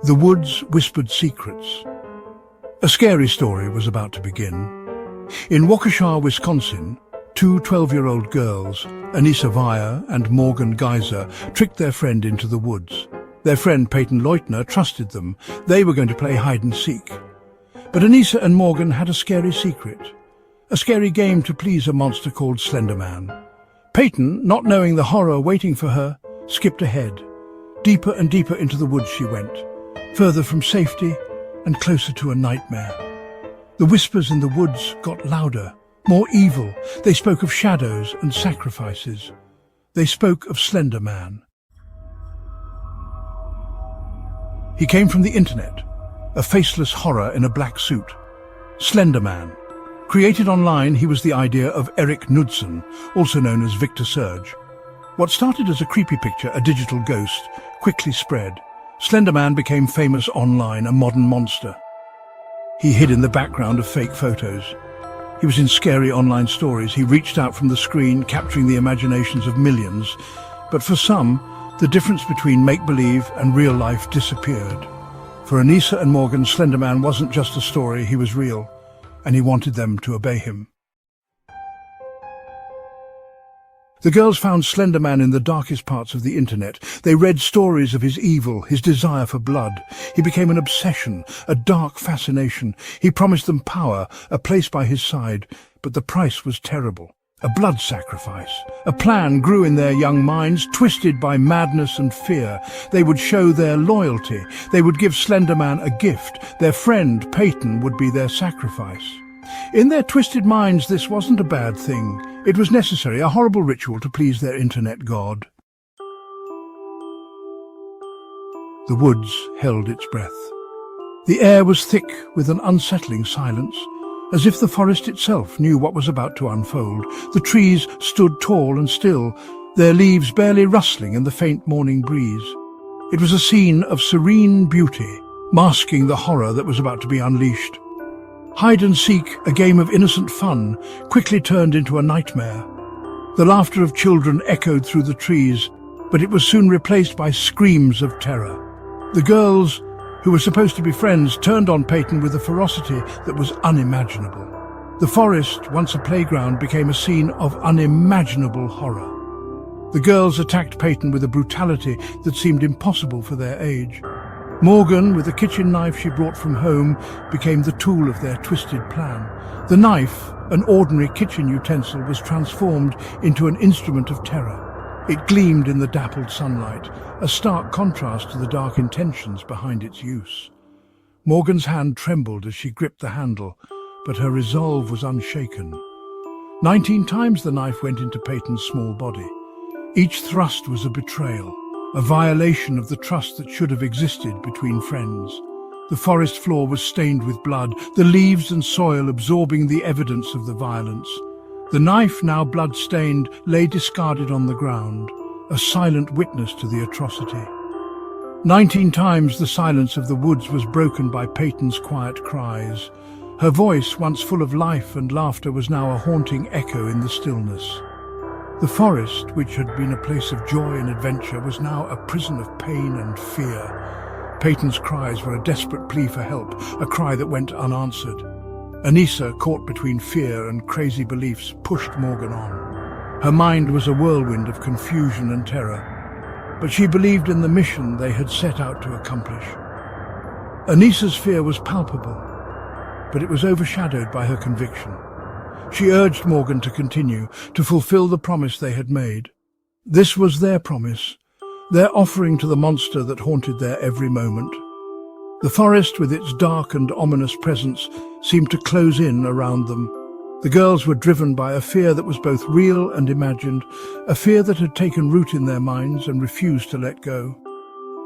The woods whispered secrets. A scary story was about to begin. In Waukesha, Wisconsin, two 12-year-old girls, Anissa Vire and Morgan Geyser, tricked their friend into the woods. Their friend Peyton Leutner trusted them. They were going to play hide-and-seek. But Anissa and Morgan had a scary secret. A scary game to please a monster called Slender Man. Peyton, not knowing the horror waiting for her, skipped ahead. Deeper and deeper into the woods she went, further from safety and closer to a nightmare. The whispers in the woods got louder, more evil. They spoke of shadows and sacrifices. They spoke of Slender Man. He came from the internet, a faceless horror in a black suit. Slender Man. Created online, he was the idea of Eric Knudsen, also known as Victor Surge. What started as a creepy picture, a digital ghost, quickly spread. Slender Man became famous online, a modern monster. He hid in the background of fake photos. He was in scary online stories. He reached out from the screen, capturing the imaginations of millions. But for some, the difference between make-believe and real life disappeared. For Anissa and Morgan, Slender Man wasn't just a story, he was real, and he wanted them to obey him. The girls found Slender Man in the darkest parts of the internet. They read stories of his evil, his desire for blood. He became an obsession, a dark fascination. He promised them power, a place by his side, but the price was terrible. A blood sacrifice. A plan grew in their young minds, twisted by madness and fear. They would show their loyalty. They would give Slender Man a gift. Their friend, Peyton, would be their sacrifice. In their twisted minds, this wasn't a bad thing. It was necessary, a horrible ritual to please their internet god. The woods held its breath. The air was thick with an unsettling silence, as if the forest itself knew what was about to unfold. The trees stood tall and still, their leaves barely rustling in the faint morning breeze. It was a scene of serene beauty, masking the horror that was about to be unleashed. Hide-and-seek, a game of innocent fun, quickly turned into a nightmare. The laughter of children echoed through the trees, but it was soon replaced by screams of terror. The girls, who were supposed to be friends, turned on Peyton with a ferocity that was unimaginable. The forest, once a playground, became a scene of unimaginable horror. The girls attacked Peyton with a brutality that seemed impossible for their age. Morgan, with a kitchen knife she brought from home, became the tool of their twisted plan. The knife, an ordinary kitchen utensil, was transformed into an instrument of terror. It gleamed in the dappled sunlight, a stark contrast to the dark intentions behind its use. Morgan's hand trembled as she gripped the handle, but her resolve was unshaken. 19 times the knife went into Peyton's small body. Each thrust was a betrayal, a violation of the trust that should have existed between friends. The forest floor was stained with blood, the leaves and soil absorbing the evidence of the violence. The knife, now blood-stained, lay discarded on the ground, a silent witness to the atrocity. 19 times the silence of the woods was broken by Peyton's quiet cries. Her voice, once full of life and laughter, was now a haunting echo in the stillness. The forest, which had been a place of joy and adventure, was now a prison of pain and fear. Peyton's cries were a desperate plea for help, a cry that went unanswered. Anissa, caught between fear and crazy beliefs, pushed Morgan on. Her mind was a whirlwind of confusion and terror, but she believed in the mission they had set out to accomplish. Anissa's fear was palpable, but it was overshadowed by her conviction. She urged Morgan to continue, to fulfill the promise they had made. This was their promise, their offering to the monster that haunted their every moment. The forest, with its dark and ominous presence, seemed to close in around them. The girls were driven by a fear that was both real and imagined, a fear that had taken root in their minds and refused to let go.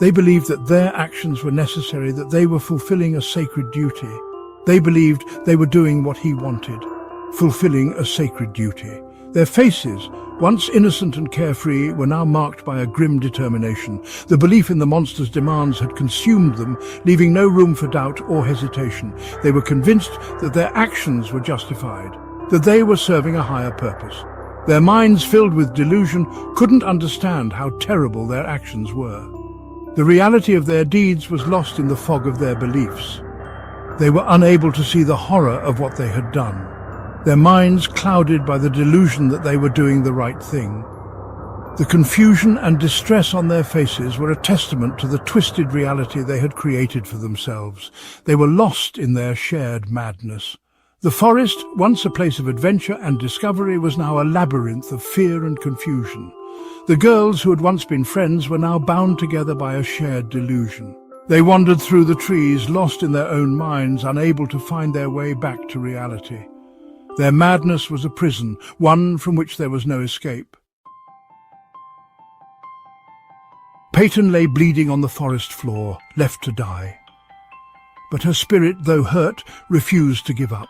They believed that their actions were necessary, that they were fulfilling a sacred duty. They believed they were doing what he wanted, fulfilling a sacred duty. Their faces, once innocent and carefree, were now marked by a grim determination. The belief in the monster's demands had consumed them, leaving no room for doubt or hesitation. They were convinced that their actions were justified, that they were serving a higher purpose. Their minds, filled with delusion, couldn't understand how terrible their actions were. The reality of their deeds was lost in the fog of their beliefs. They were unable to see the horror of what they had done, their minds clouded by the delusion that they were doing the right thing. The confusion and distress on their faces were a testament to the twisted reality they had created for themselves. They were lost in their shared madness. The forest, once a place of adventure and discovery, was now a labyrinth of fear and confusion. The girls who had once been friends were now bound together by a shared delusion. They wandered through the trees, lost in their own minds, unable to find their way back to reality. Their madness was a prison, one from which there was no escape. Peyton lay bleeding on the forest floor, left to die. But her spirit, though hurt, refused to give up.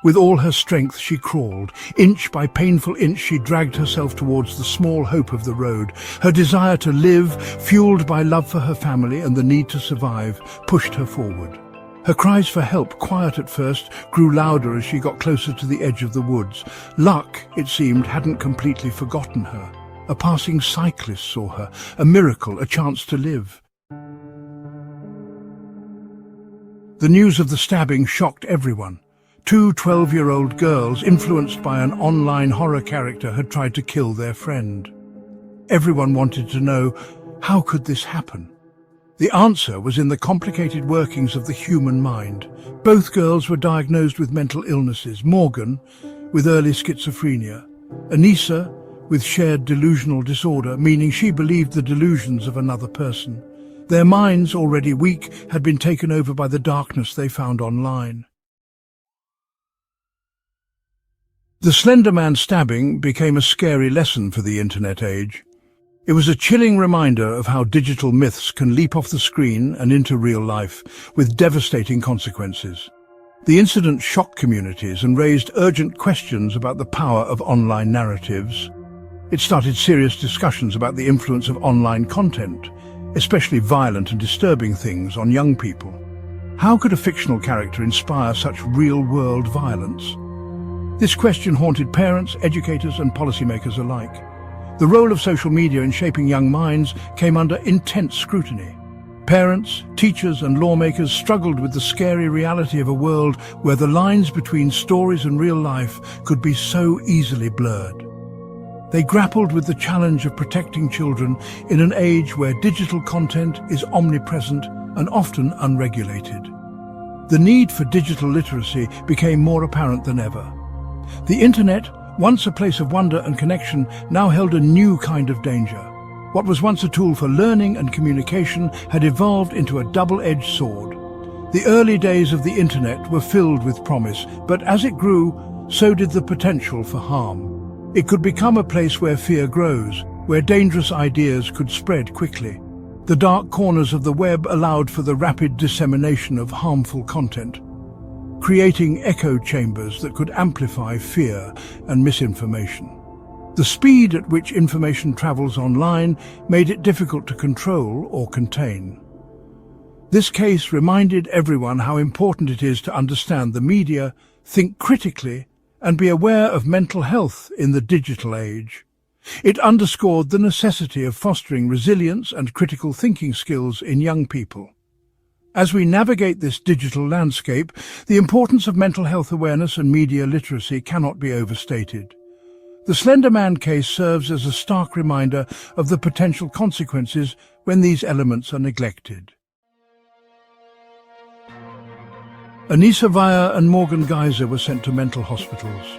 With all her strength she crawled. Inch by painful inch she dragged herself towards the small hope of the road. Her desire to live, fueled by love for her family and the need to survive, pushed her forward. Her cries for help, quiet at first, grew louder as she got closer to the edge of the woods. Luck, it seemed, hadn't completely forgotten her. A passing cyclist saw her, a miracle, a chance to live. The news of the stabbing shocked everyone. 2 12-year-old girls, influenced by an online horror character, had tried to kill their friend. Everyone wanted to know, how could this happen? The answer was in the complicated workings of the human mind. Both girls were diagnosed with mental illnesses, Morgan with early schizophrenia, Anissa with shared delusional disorder, meaning she believed the delusions of another person. Their minds, already weak, had been taken over by the darkness they found online. The Slender Man stabbing became a scary lesson for the internet age. It was a chilling reminder of how digital myths can leap off the screen and into real life, with devastating consequences. The incident shocked communities and raised urgent questions about the power of online narratives. It started serious discussions about the influence of online content, especially violent and disturbing things, on young people. How could a fictional character inspire such real-world violence? This question haunted parents, educators, and policymakers alike. The role of social media in shaping young minds came under intense scrutiny. Parents, teachers, and lawmakers struggled with the scary reality of a world where the lines between stories and real life could be so easily blurred. They grappled with the challenge of protecting children in an age where digital content is omnipresent and often unregulated. The need for digital literacy became more apparent than ever. The internet, once a place of wonder and connection, now held a new kind of danger. What was once a tool for learning and communication had evolved into a double-edged sword. The early days of the internet were filled with promise, but as it grew, so did the potential for harm. It could become a place where fear grows, where dangerous ideas could spread quickly. The dark corners of the web allowed for the rapid dissemination of harmful content, creating echo chambers that could amplify fear and misinformation. The speed at which information travels online made it difficult to control or contain. This case reminded everyone how important it is to understand the media, think critically, and be aware of mental health in the digital age. It underscored the necessity of fostering resilience and critical thinking skills in young people. As we navigate this digital landscape, the importance of mental health awareness and media literacy cannot be overstated. The Slender Man case serves as a stark reminder of the potential consequences when these elements are neglected. Anissa Vaya and Morgan Geyser were sent to mental hospitals.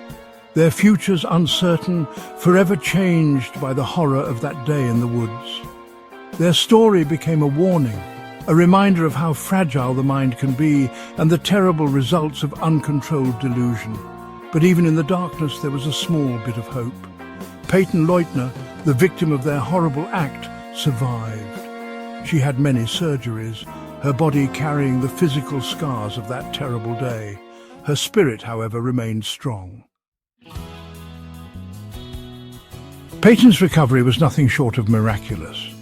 Their futures uncertain, forever changed by the horror of that day in the woods. Their story became a warning, a reminder of how fragile the mind can be and the terrible results of uncontrolled delusion. But even in the darkness there was a small bit of hope. Peyton Leutner, the victim of their horrible act, survived. She had many surgeries, her body carrying the physical scars of that terrible day. Her spirit, however, remained strong. Peyton's recovery was nothing short of miraculous.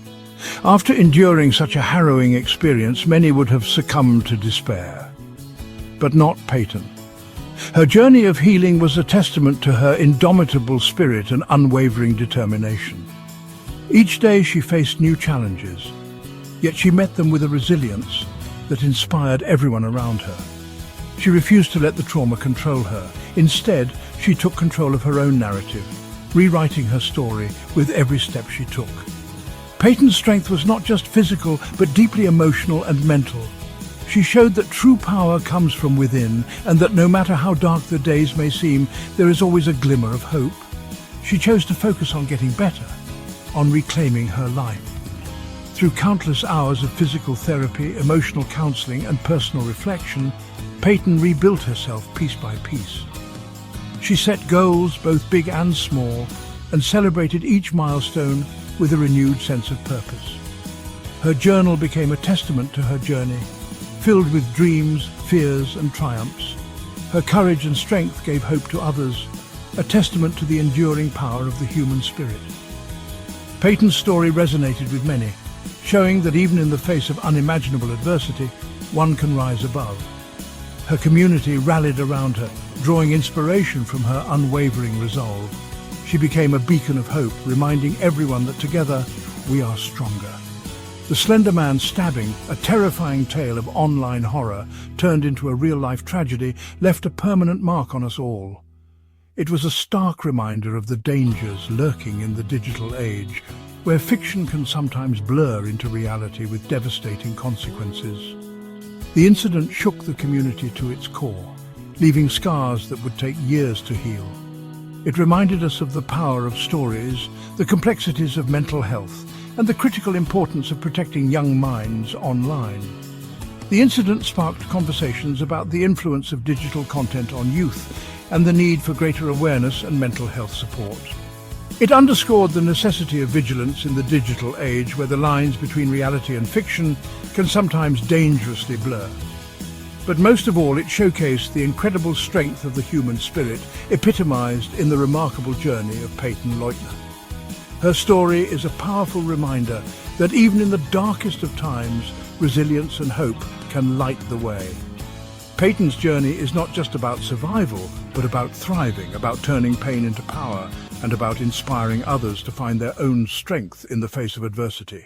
After enduring such a harrowing experience, many would have succumbed to despair. But not Peyton. Her journey of healing was a testament to her indomitable spirit and unwavering determination. Each day she faced new challenges. Yet she met them with a resilience that inspired everyone around her. She refused to let the trauma control her. Instead, she took control of her own narrative, rewriting her story with every step she took. Peyton's strength was not just physical, but deeply emotional and mental. She showed that true power comes from within, and that no matter how dark the days may seem, there is always a glimmer of hope. She chose to focus on getting better, on reclaiming her life. Through countless hours of physical therapy, emotional counseling, and personal reflection, Peyton rebuilt herself piece by piece. She set goals, both big and small, and celebrated each milestone with a renewed sense of purpose. Her journal became a testament to her journey, filled with dreams, fears, and triumphs. Her courage and strength gave hope to others, a testament to the enduring power of the human spirit. Peyton's story resonated with many, showing that even in the face of unimaginable adversity, one can rise above. Her community rallied around her, drawing inspiration from her unwavering resolve. She became a beacon of hope, reminding everyone that together we are stronger. The Slender Man stabbing, a terrifying tale of online horror turned into a real-life tragedy, left a permanent mark on us all. It was a stark reminder of the dangers lurking in the digital age, where fiction can sometimes blur into reality with devastating consequences. The incident shook the community to its core, leaving scars that would take years to heal. It reminded us of the power of stories, the complexities of mental health, and the critical importance of protecting young minds online. The incident sparked conversations about the influence of digital content on youth and the need for greater awareness and mental health support. It underscored the necessity of vigilance in the digital age, where the lines between reality and fiction can sometimes dangerously blur. But most of all, it showcased the incredible strength of the human spirit, epitomized in the remarkable journey of Peyton Leutner. Her story is a powerful reminder that even in the darkest of times, resilience and hope can light the way. Peyton's journey is not just about survival, but about thriving, about turning pain into power, and about inspiring others to find their own strength in the face of adversity.